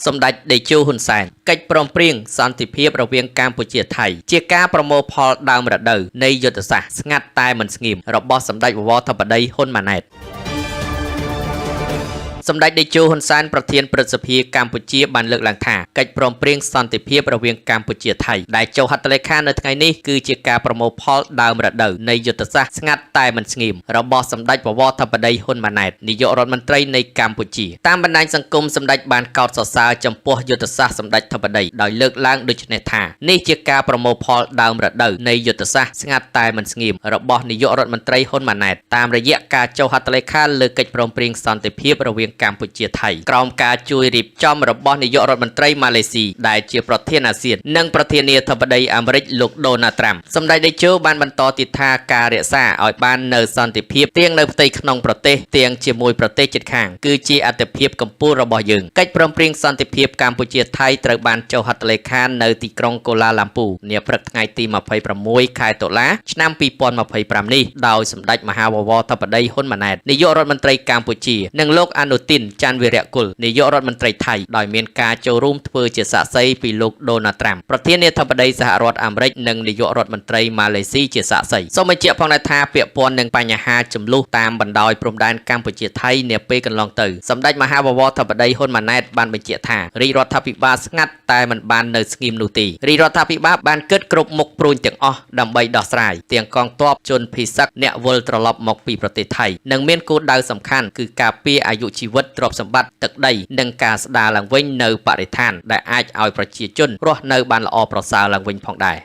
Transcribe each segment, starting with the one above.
សម្ដេចតេជោហ៊ុនសែនកិច្ចព្រមព្រៀងសន្តិភាពរវាងកម្ពុជាថៃជាការប្រមូលផលដើមរដូវនៃយុទ្ធសាស្ត្រស្ងាត់តែមិនស្ងៀមរបស់សម្ដេចបវរធិបតីហ៊ុនម៉ាណែតសម្ដេចតេជោហ៊ុនសែនប្រធានព្រឹទ្ធសភាកម្ពុជាបានលើកឡើងថាកិច្ចព្រមព្រៀងសន្តិភាពរវាងកម្ពុជាថៃដែលចុះហត្ថលេខានៅថ្ងៃនេះគឺជាការប្រមូលផលដើមរដូវនៃយុទ្ធសាស្ត្រស្ងាត់តែមិនស្ងៀមរបស់សម្ដេចបវរធិបតីហ៊ុនម៉ាណែតនាយករដ្ឋមន្ត្រីនៃកម្ពុជាតាមបណ្ដាញសង្គមសម្ដេចបានកោតសរសើរចំពោះយុទ្ធសាស្ត្រសម្ដេចធិបតីដោយលើកឡើងដូចនេះថានេះជាការប្រមូលផលដើមរដូវនៃយុទ្ធសាស្ត្រស្ងាត់តែមិនស្ងៀមរបស់នាយករដ្ឋមន្ត្រីហ៊ុនម៉ាណែតតាមរយៈការចុះហត្ថលេខាលើកិច្ចព្រមព្រៀងសន្តិភាពរវាងកម្ពុជាថៃក្រោមការជួយរៀបចំរបស់នាយករដ្ឋមន្ត្រីម៉ាឡេស៊ីដែលជាប្រធានអាស៊ាននិងប្រធានាធិបតីអាមេរិកលោកដូណាល់ត្រាំសម្ដេចតេជោបានបន្តទៀតថាការរក្សាឲ្យបាននូវសន្តិភាពទាំងនៅផ្ទៃក្នុងប្រទេសទាំងជាមួយប្រទេសជិតខាងគឺជាអាទិភាពកម្ពុជារបស់យើងកិច្ចព្រមព្រៀងសន្តិភាពកម្ពុជាថៃត្រូវបានចុះហត្ថលេខានៅទីក្រុងកូឡាឡាំពូនាព្រឹកថ្ងៃទី26ខែតុលាឆ្នាំ2025នេះដោយសម្ដេចមហាបវរធិបតីហ៊ុនម៉ាណែតនាយករដ្ឋមន្ត្រីកម្ពុជានិងលោកអនុទានច័ន្ទវីរៈគុលនាយករដ្ឋមន្ត្រីថៃដោយមានការចូលរួមធ្វើជាសាក្សីពីលោកដូណាល់ត្រាំប្រធានាធិបតីសហរដ្ឋអាមេរិកនិងនាយករដ្ឋមន្ត្រីម៉ាឡេស៊ីជាសាក្សីសូមបញ្ជាក់ផងដែរថាពាក់ព័ន្ធនឹងបញ្ហាចំនួនតាមបណ្ដោយព្រំដែនកម្ពុជាថៃនាពេលកន្លងទៅសម្ដេចមហាបវរធិបតីហ៊ុនម៉ាណែតបានបញ្ជាក់ថារាជរដ្ឋាភិបាលស្ងាត់តែមិនបាននៅស្ងៀមនោះទេរាជរដ្ឋាភិបាលបានគិតគ្រប់មុខព្រួញទាំងអស់ដើម្បីដោះស្រាយទាំងកងទ័ពជនភៀសសឹកអ្នកវិលត្រឡប់មកពីប្រទេសថៃនិងមានគោលដៅសំខាន់គឺការពារអាយុជីវិតទ្រព្យសម្បត្តិទឹកដីនិងការស្ដារឡើងវិញនៅបរិស្ថានដែលអាចឲ្យប្រជាជនរស់នៅបានល្អប្រសើរឡើងវិញផងដែរ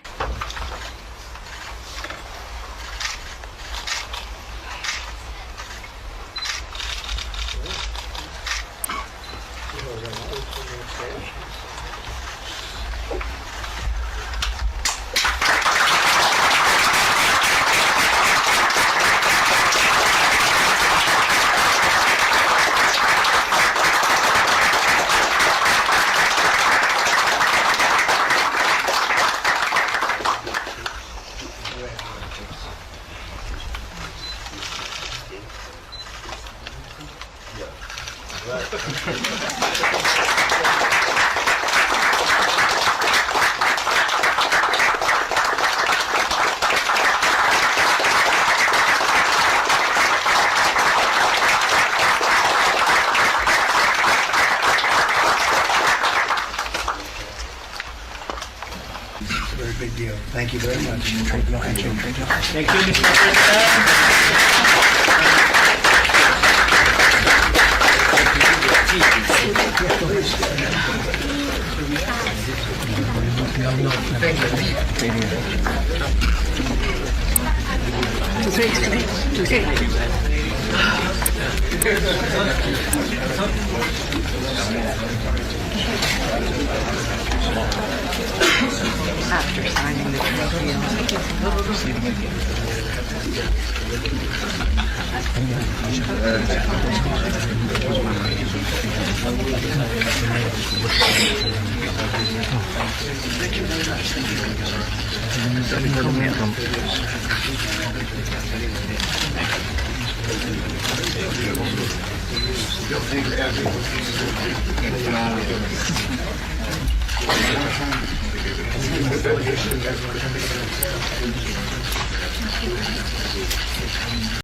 Very big deal. Thank you very much. Thank you, Mr. President. After signing the treaty.